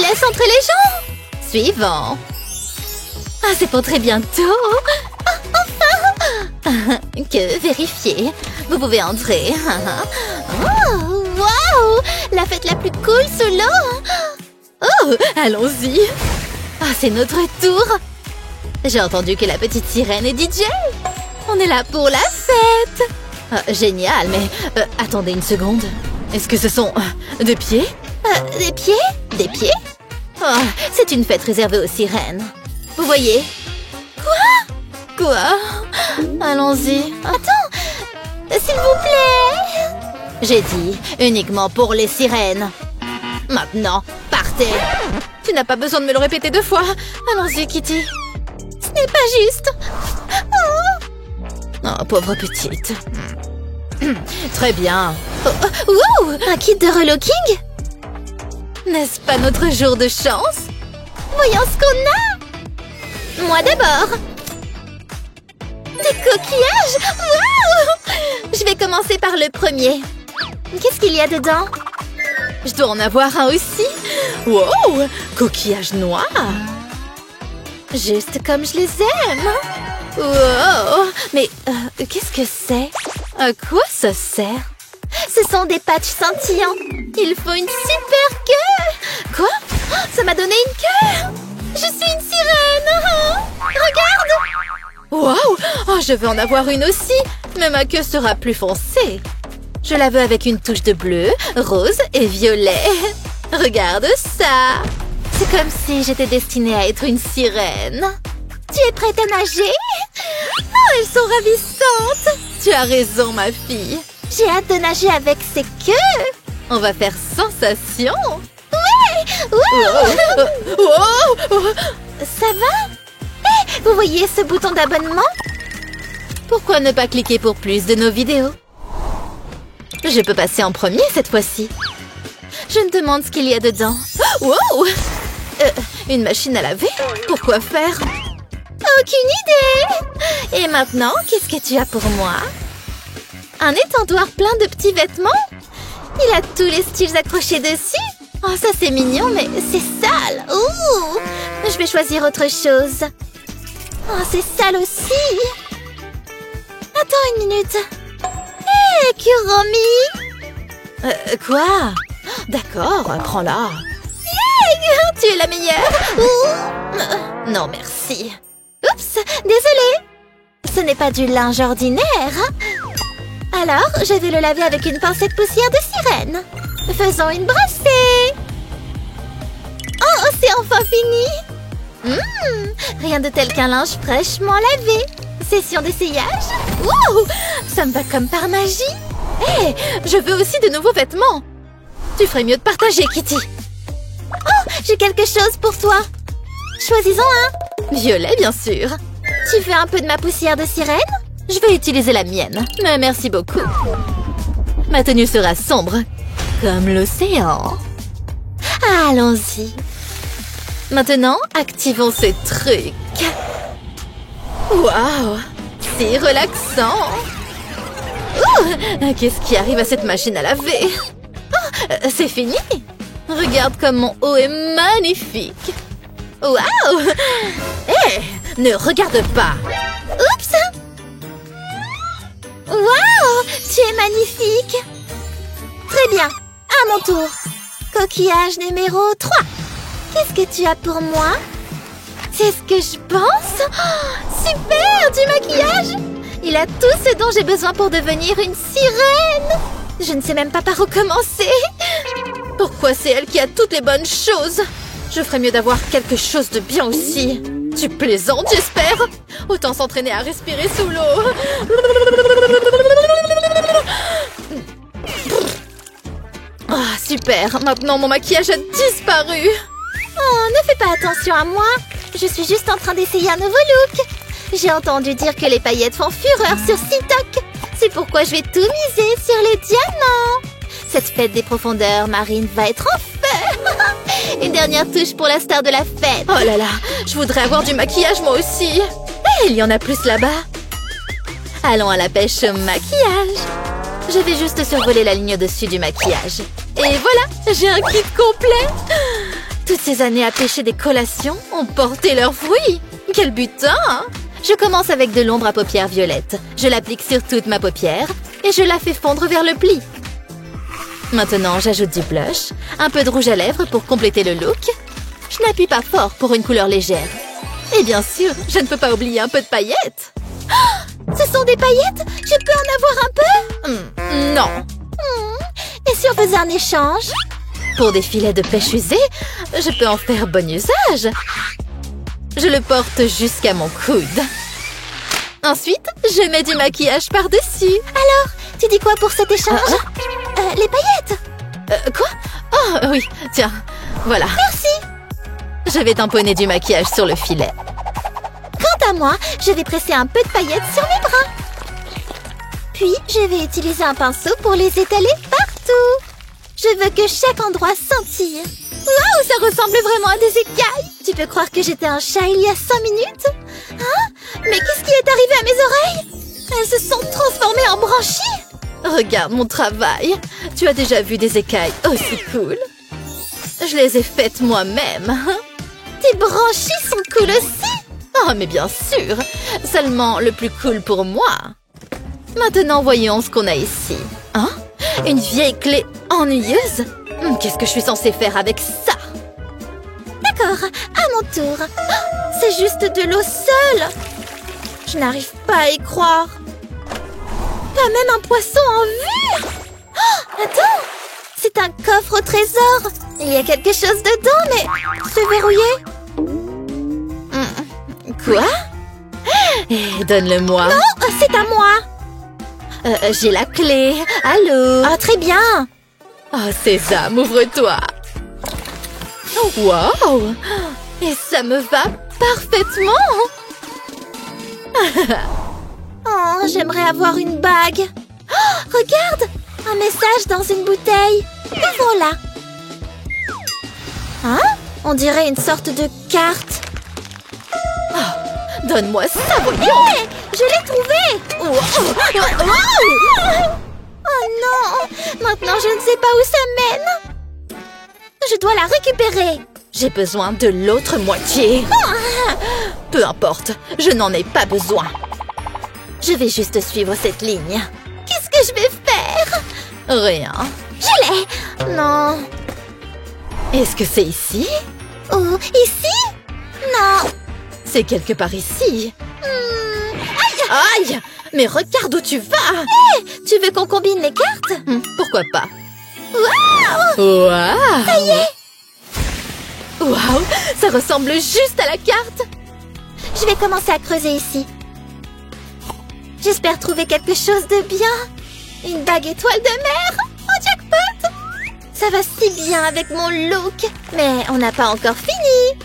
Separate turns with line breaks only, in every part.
laisse entrer les gens. Suivant. Ah, c'est pour très bientôt. Ah, enfin. Que vérifier. Vous pouvez entrer. Oh, waouh! La fête la plus cool sous l'eau. Oh, allons-y. Ah, c'est notre tour. J'ai entendu que la petite sirène est DJ. On est là pour la fête. Ah, génial, mais attendez une seconde. Est-ce que ce sont des pieds? Des pieds? Des pieds? Oh, c'est une fête réservée aux sirènes. Vous voyez? Quoi? Allons-y. Attends, s'il vous plaît. J'ai dit uniquement pour les sirènes. Maintenant, partez. Tu n'as pas besoin de me le répéter 2 fois. Allons-y, Kitty. Ce n'est pas juste. Oh, pauvre petite. Très bien. Wow, un kit de relooking? N'est-ce pas notre jour de chance? Voyons ce qu'on a. Moi d'abord. Des coquillages. Wow. Je vais commencer par le premier. Qu'est-ce qu'il y a dedans? Je dois en avoir un aussi. Wow, coquillage noir. Juste comme je les aime. Wow, mais qu'est-ce que c'est? À quoi ça sert? Ce sont des patchs scintillants. Il faut une super queue. Quoi? Ça m'a donné une queue. Je suis une sirène. Regarde. Wow, oh, je veux en avoir une aussi. Mais ma queue sera plus foncée. Je la veux avec une touche de bleu, rose et violet. Regarde ça. C'est comme si j'étais destinée à être une sirène. Tu es prête à nager? Oh, elles sont ravissantes. Tu as raison, ma fille. J'ai hâte de nager avec ces queues. On va faire sensation. Ouais. Wow. Ça va? Hey, vous voyez ce bouton d'abonnement? Pourquoi ne pas cliquer pour plus de nos vidéos? Je peux passer en premier cette fois-ci. Je me demande ce qu'il y a dedans. Wow! Une machine à laver? Pourquoi faire? Aucune idée! Et maintenant, qu'est-ce que tu as pour moi? Un étendoir plein de petits vêtements? Il a tous les styles accrochés dessus? Oh, ça c'est mignon, mais c'est sale! Ouh! Je vais choisir autre chose. Oh, c'est sale aussi! Attends une minute. Hé, Kuromi! Quoi? D'accord, prends-la. Yeah, tu es la meilleure! Non, merci. Oups, désolée. Ce n'est pas du linge ordinaire. Alors, je vais le laver avec une pincette poussière de sirène. Faisons une brassée. Oh, c'est enfin fini. Rien de tel qu'un linge fraîchement lavé. Session d'essayage. Wow, ça me va comme par magie. Hé, je veux aussi de nouveaux vêtements. Tu ferais mieux de partager, Kitty. Oh, j'ai quelque chose pour toi. Choisis-en un. Violet, bien sûr. Tu veux un peu de ma poussière de sirène? Je vais utiliser la mienne, mais merci beaucoup. Ma tenue sera sombre, comme l'océan. Allons-y. Maintenant, activons ce truc. Waouh, c'est relaxant. Qu'est-ce qui arrive à cette machine à laver? Oh, c'est fini. Regarde comme mon haut est magnifique. Waouh. Hé, ne regarde pas. Oups. Waouh, tu es magnifique. Très bien, à mon tour. Coquillage numéro 3. Qu'est-ce que tu as pour moi? C'est ce que je pense. Oh, super, du maquillage. Il a tout ce dont j'ai besoin pour devenir une sirène. Je ne sais même pas par où commencer. Pourquoi c'est elle qui a toutes les bonnes choses? Je ferais mieux d'avoir quelque chose de bien aussi. Tu plaisantes, j'espère. Autant s'entraîner à respirer sous l'eau. Ah, super. Maintenant, mon maquillage a disparu. Oh, ne fais pas attention à moi. Je suis juste en train d'essayer un nouveau look. J'ai entendu dire que les paillettes font fureur sur TikTok. C'est pourquoi je vais tout miser sur les diamants. Cette fête des profondeurs marines va être en feu. Une dernière touche pour la star de la fête. Oh là là, je voudrais avoir du maquillage moi aussi. Il y en a plus là-bas. Allons à la pêche au maquillage. Je vais juste survoler la ligne au-dessus du maquillage. Et voilà, j'ai un kit complet. Tout ces années à pêcher des collations ont porté leurs fruits. Quel butin, hein? Je commence avec de l'ombre à paupières violettes. Je l'applique sur toute ma paupière et je la fais fondre vers le pli. Maintenant, j'ajoute du blush, un peu de rouge à lèvres pour compléter le look. Je n'appuie pas fort pour une couleur légère. Et bien sûr, je ne peux pas oublier un peu de paillettes. Oh, ce sont des paillettes? Je peux en avoir un peu? Non. Et si on faisait un échange? Pour des filets de pêche usés, je peux en faire bon usage. Je le porte jusqu'à mon coude. Ensuite, je mets du maquillage par-dessus. Alors, tu dis quoi pour cet échange? Les paillettes. Quoi? Oh, oui, tiens, voilà. Merci. Je vais tamponner du maquillage sur le filet. Quant à moi, je vais presser un peu de paillettes sur mes bras. Puis, je vais utiliser un pinceau pour les étaler partout. Je veux que chaque endroit scintille. Waouh, ça ressemble vraiment à des écailles. Tu peux croire que j'étais un chat il y a 5 minutes? Hein? Mais qu'est-ce qui est arrivé à mes oreilles? Elles se sont transformées en branchies. Regarde mon travail. Tu as déjà vu des écailles aussi cool? Je les ai faites moi-même. Tes branchies sont cool aussi? Oh, mais bien sûr. Seulement le plus cool pour moi. Maintenant, voyons ce qu'on a ici. Hein? Une vieille clé ennuyeuse? Qu'est-ce que je suis censée faire avec ça? D'accord, à mon tour. Oh, c'est juste de l'eau seule. Je n'arrive pas à y croire. Pas même un poisson en vue. Oh, attends, c'est un coffre au trésor. Il y a quelque chose dedans, mais c'est verrouillé. Quoi? Donne-le-moi. Non, c'est à moi. J'ai la clé. Allô? Ah, très bien. Oh, Sésame, ouvre-toi. Oh, wow. Et ça me va parfaitement. Oh, j'aimerais avoir une bague. Oh, regarde, un message dans une bouteille. Ouvrons-la. Hein? On dirait une sorte de carte. Oh, donne-moi ça, voyons. Hey, je l'ai trouvé. Oh non! Maintenant, je ne sais pas où ça mène. Je dois la récupérer. J'ai besoin de l'autre moitié. Peu importe, je n'en ai pas besoin. Je vais juste suivre cette ligne. Qu'est-ce que je vais faire? Rien. Je l'ai. Non. Est-ce que c'est ici? Oh, ici? Non. C'est quelque part ici. Aïe! Aïe! Mais regarde où tu vas! Hey, tu veux qu'on combine les cartes? Pourquoi pas? Waouh! Waouh! Ça y est! Waouh! Ça ressemble juste à la carte! Je vais commencer à creuser ici. J'espère trouver quelque chose de bien. Une bague étoile de mer! Oh, jackpot! Ça va si bien avec mon look. Mais on n'a pas encore fini.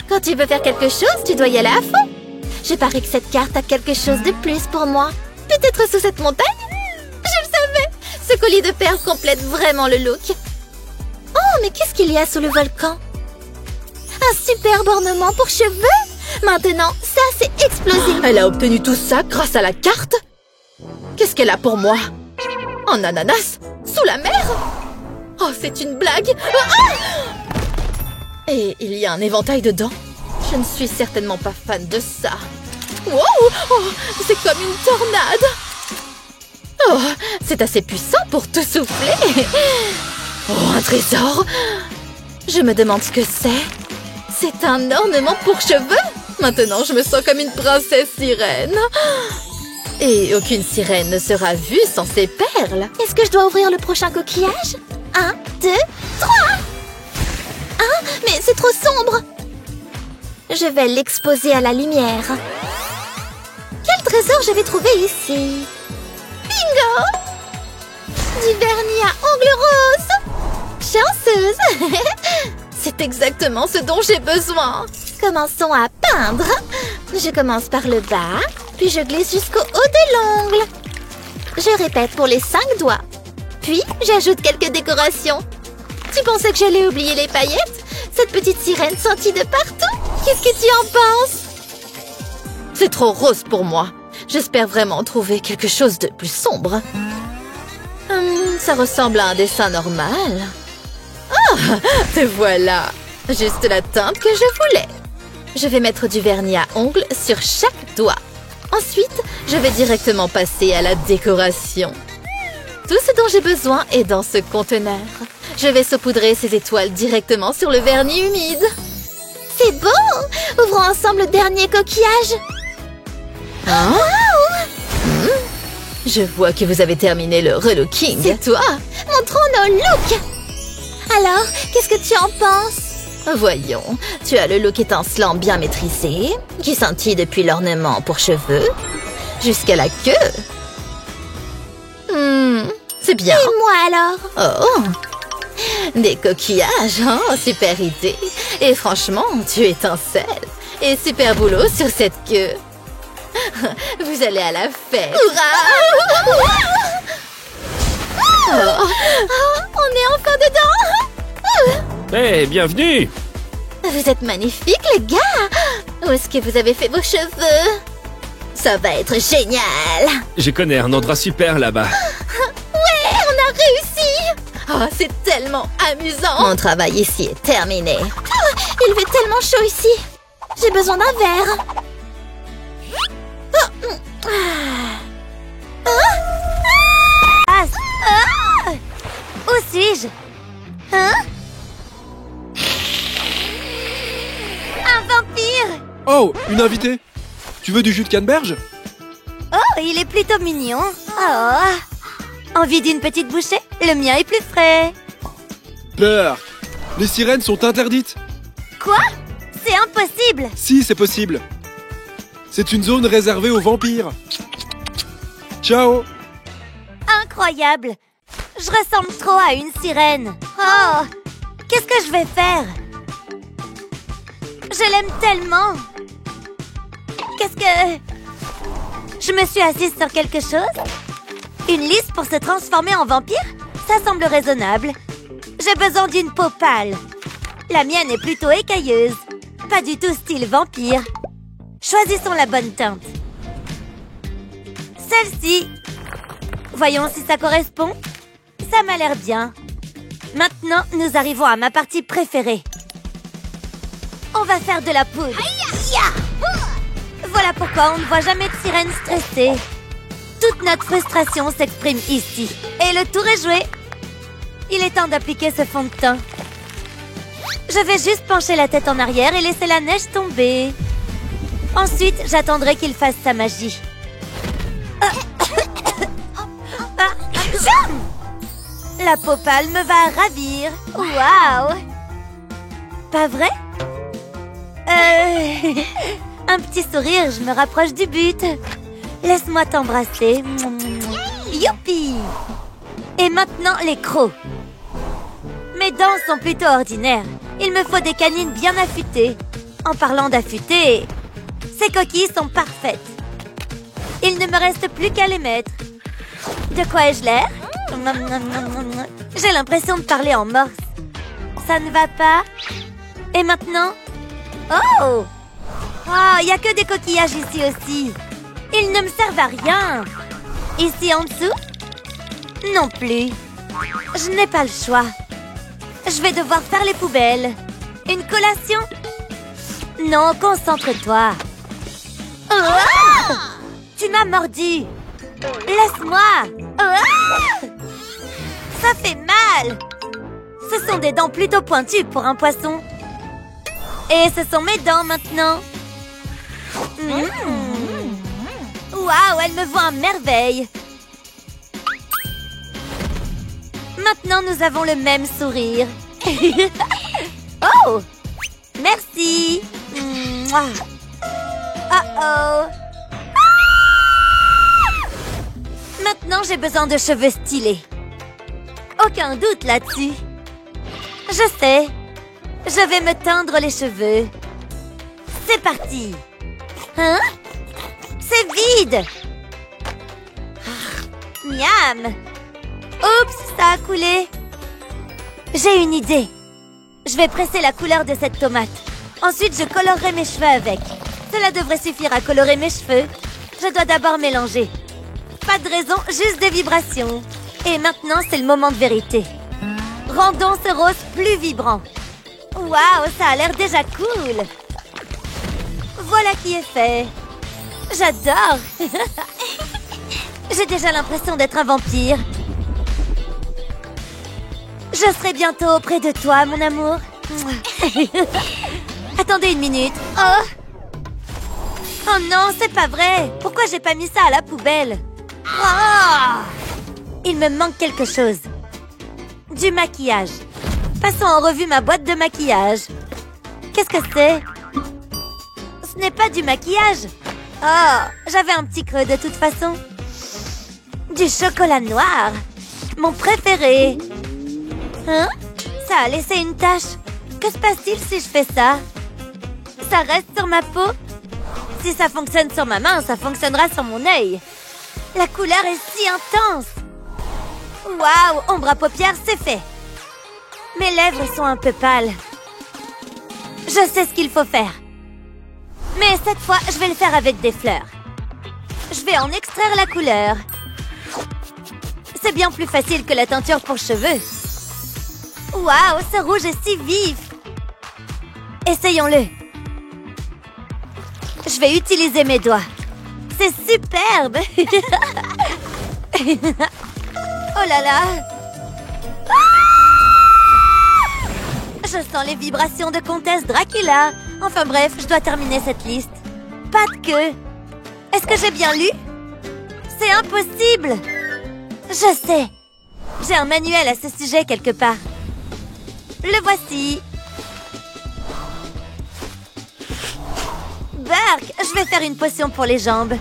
Quand tu veux faire quelque chose, tu dois y aller à fond. Je parie que cette carte a quelque chose de plus pour moi. Peut-être sous cette montagne? Je le savais! Ce collier de perles complète vraiment le look. Oh, mais qu'est-ce qu'il y a sous le volcan? Un superbe ornement pour cheveux? Maintenant, ça, c'est explosif. Elle a obtenu tout ça grâce à la carte? Qu'est-ce qu'elle a pour moi? Un ananas? Sous la mer? Oh, c'est une blague! Et il y a un éventail dedans? Je ne suis certainement pas fan de ça. Wow! Oh, c'est comme une tornade! Oh, c'est assez puissant pour tout souffler! Oh, un trésor! Je me demande ce que c'est. C'est un ornement pour cheveux? Maintenant, je me sens comme une princesse sirène. Et aucune sirène ne sera vue sans ses perles. Est-ce que je dois ouvrir le prochain coquillage? 1, 2, 3! Ah, mais c'est trop sombre! Je vais l'exposer à la lumière. Quel trésor je vais trouver ici? Bingo! Du vernis à ongles roses! Chanceuse! C'est exactement ce dont j'ai besoin. Commençons à peindre. Je commence par le bas, puis je glisse jusqu'au haut de l'ongle. Je répète pour les 5 doigts. Puis, j'ajoute quelques décorations. Tu pensais que j'allais oublier les paillettes? Cette petite sirène sortie de partout? Qu'est-ce que tu en penses? C'est trop rose pour moi. J'espère vraiment trouver quelque chose de plus sombre. Ça ressemble à un dessin normal. Ah, te voilà. Juste la teinte que je voulais. Je vais mettre du vernis à ongles sur chaque doigt. Ensuite, je vais directement passer à la décoration. Tout ce dont j'ai besoin est dans ce conteneur. Je vais saupoudrer ces étoiles directement sur le vernis humide. C'est bon! Ouvrons ensemble le dernier coquillage. Hein? Wow! Je vois que vous avez terminé le relooking. C'est toi! Montrons nos looks! Alors, qu'est-ce que tu en penses? Voyons, tu as le look étincelant bien maîtrisé, qui scintille depuis l'ornement pour cheveux jusqu'à la queue. C'est bien. Et moi alors? Oh! Des coquillages, hein? Super idée. Et franchement, tu étincelles. Et super boulot sur cette queue. Vous allez à la fête. Hurrah! Oh, on est enfin dedans!
Hey, bienvenue!
Vous êtes magnifiques, les gars! Où est-ce que vous avez fait vos cheveux? Ça va être génial!
Je connais un endroit super là-bas.
Ouais, on a réussi! Oh, c'est tellement amusant! Mon travail ici est terminé. Oh, il fait tellement chaud ici! J'ai besoin d'un verre.
Où suis-je? Hein? Un vampire!
Oh, une invitée! Tu veux du jus de canneberge?
Oh, il est plutôt mignon. Oh. Envie d'une petite bouchée? Le mien est plus frais.
Peur! Les sirènes sont interdites!
Quoi? C'est impossible!
Si, c'est possible! C'est une zone réservée aux vampires! Ciao!
Incroyable! Je ressemble trop à une sirène. Oh! Qu'est-ce que je vais faire? Je l'aime tellement! Qu'est-ce que... Je me suis assise sur quelque chose? Une liste pour se transformer en vampire? Ça semble raisonnable. J'ai besoin d'une peau pâle. La mienne est plutôt écailleuse. Pas du tout style vampire. Choisissons la bonne teinte. Celle-ci. Voyons si ça correspond. Ça m'a l'air bien. Maintenant, nous arrivons à ma partie préférée. On va faire de la poudre. Voilà pourquoi on ne voit jamais de sirène stressée. Toute notre frustration s'exprime ici. Et le tour est joué. Il est temps d'appliquer ce fond de teint. Je vais juste pencher la tête en arrière et laisser la neige tomber. Ensuite, j'attendrai qu'il fasse sa magie. La peau pâle me va ravir. Waouh! Pas vrai? Un petit sourire, je me rapproche du but. Laisse-moi t'embrasser. Youpi! Et maintenant, les crocs. Mes dents sont plutôt ordinaires. Il me faut des canines bien affûtées. En parlant d'affûter, ces coquilles sont parfaites. Il ne me reste plus qu'à les mettre. De quoi ai-je l'air? J'ai l'impression de parler en morse. Ça ne va pas? Et maintenant? Oh! Oh, il n'y a que des coquillages ici aussi. Ils ne me servent à rien. Ici en dessous? Non plus. Je n'ai pas le choix. Je vais devoir faire les poubelles. Une collation? Non, concentre-toi. Oh! Tu m'as mordu. Laisse-moi. Oh! Ça fait mal. Ce sont des dents plutôt pointues pour un poisson. Et ce sont mes dents maintenant. Waouh, elle me voit à merveille. Maintenant, nous avons le même sourire. Oh! Merci. Oh. Maintenant, j'ai besoin de cheveux stylés. Aucun doute là-dessus. Je sais. Je vais me teindre les cheveux. C'est parti. Hein? C'est vide. Miam. Oups, ça a coulé. J'ai une idée. Je vais presser la couleur de cette tomate. Ensuite, je colorerai mes cheveux avec. Cela devrait suffire à colorer mes cheveux. Je dois d'abord mélanger. Pas de raison, juste des vibrations. Et maintenant, c'est le moment de vérité. Rendons ce rose plus vibrant. Waouh, ça a l'air déjà cool. Voilà qui est fait. J'adore. J'ai déjà l'impression d'être un vampire. Je serai bientôt auprès de toi, mon amour. Attendez une minute. Oh non, c'est pas vrai. Pourquoi j'ai pas mis ça à la poubelle? Il me manque quelque chose. Du maquillage. Passons en revue ma boîte de maquillage. Qu'est-ce que c'est? Ce n'est pas du maquillage. Oh, j'avais un petit creux de toute façon. Du chocolat noir. Mon préféré. Hein? Ça a laissé une tache. Que se passe-t-il si je fais ça? Ça reste sur ma peau? Si ça fonctionne sur ma main, ça fonctionnera sur mon œil. La couleur est si intense. Waouh, ombre à paupières, c'est fait. Mes lèvres sont un peu pâles. Je sais ce qu'il faut faire. Mais cette fois, je vais le faire avec des fleurs. Je vais en extraire la couleur. C'est bien plus facile que la teinture pour cheveux. Waouh, ce rouge est si vif. Essayons-le. Je vais utiliser mes doigts. C'est superbe. Oh là là. Je sens les vibrations de Comtesse Dracula. Enfin bref, je dois terminer cette liste. Pas de queue. Est-ce que j'ai bien lu? C'est impossible. Je sais. J'ai un manuel à ce sujet quelque part. Le voici. Burk, je vais faire une potion pour les jambes.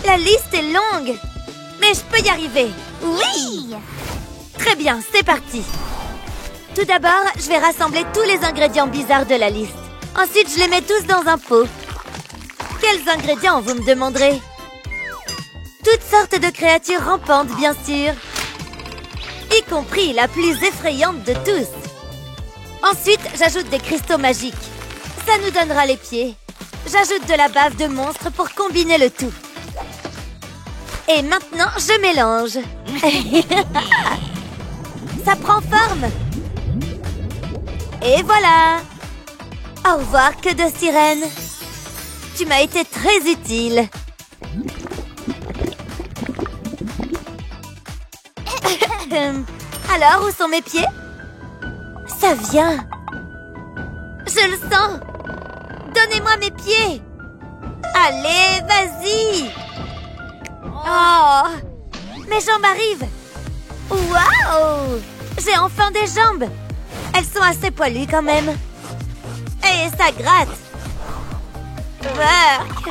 La liste est longue. Mais je peux y arriver. Oui! Très bien, c'est parti. Tout d'abord, je vais rassembler tous les ingrédients bizarres de la liste. Ensuite, je les mets tous dans un pot. Quels ingrédients, vous me demanderez? Toutes sortes de créatures rampantes, bien sûr. Y compris la plus effrayante de tous. Ensuite, j'ajoute des cristaux magiques. Ça nous donnera les pieds. J'ajoute de la bave de monstre pour combiner le tout. Et maintenant, je mélange. Ça prend forme. Et voilà. Au revoir, queue de sirène. Tu m'as été très utile. Alors, où sont mes pieds? Ça vient. Je le sens. Donnez-moi mes pieds. Allez, vas-y. Oh, mes jambes arrivent. Waouh! J'ai enfin des jambes. Elles sont assez poilues quand même. Et ça gratte. Burk.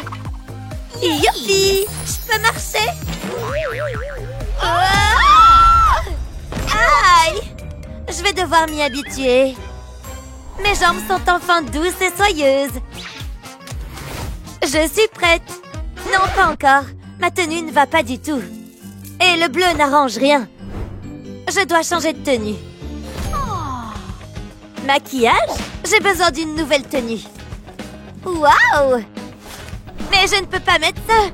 Youpi! Je peux marcher. Oh! Aïe! Je vais devoir m'y habituer. Mes jambes sont enfin douces et soyeuses. Je suis prête. Non, pas encore. Ma tenue ne va pas du tout. Et le bleu n'arrange rien. Je dois changer de tenue. Maquillage? J'ai besoin d'une nouvelle tenue. Waouh! Mais je ne peux pas mettre ça.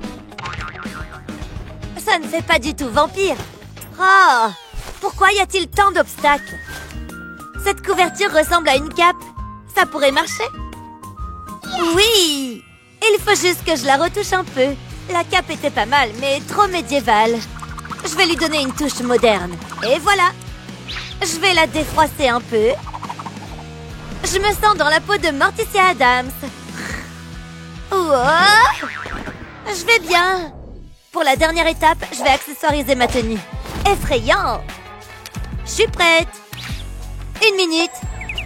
Ça ne fait pas du tout vampire. Oh! Pourquoi y a-t-il tant d'obstacles? Cette couverture ressemble à une cape. Ça pourrait marcher? Oui! Il faut juste que je la retouche un peu. La cape était pas mal, mais trop médiévale. Je vais lui donner une touche moderne. Et voilà! Je vais la défroisser un peu. Je me sens dans la peau de Morticia Adams. Oh! Je vais bien. Pour la dernière étape, je vais accessoiriser ma tenue. Effrayant! Je suis prête. 1 minute.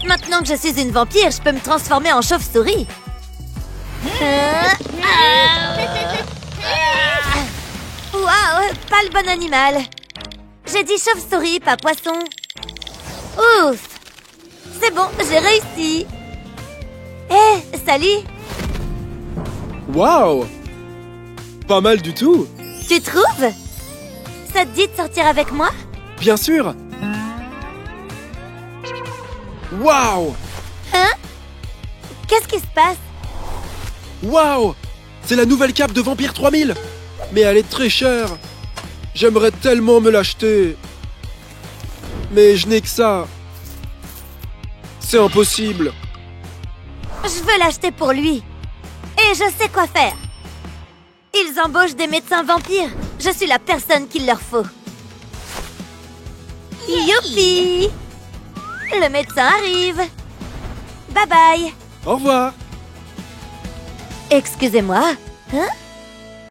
Maintenant que je suis une vampire, je peux me transformer en chauve-souris. Waouh, pas le bon animal. J'ai dit chauve-souris, pas poisson. Ouf! C'est bon, j'ai réussi. Hé, salut!
Waouh! Pas mal du tout.
Tu trouves? Ça te dit de sortir avec moi?
Bien sûr. Waouh!
Hein? Qu'est-ce qui se passe?
Waouh! C'est la nouvelle cape de Vampire 3000. Mais elle est très chère. J'aimerais tellement me l'acheter. Mais je n'ai que ça. C'est impossible.
Je veux l'acheter pour lui. Et je sais quoi faire. Ils embauchent des médecins vampires. Je suis la personne qu'il leur faut. Youpi! Le médecin arrive. Bye bye.
Au revoir.
Excusez-moi. Hein?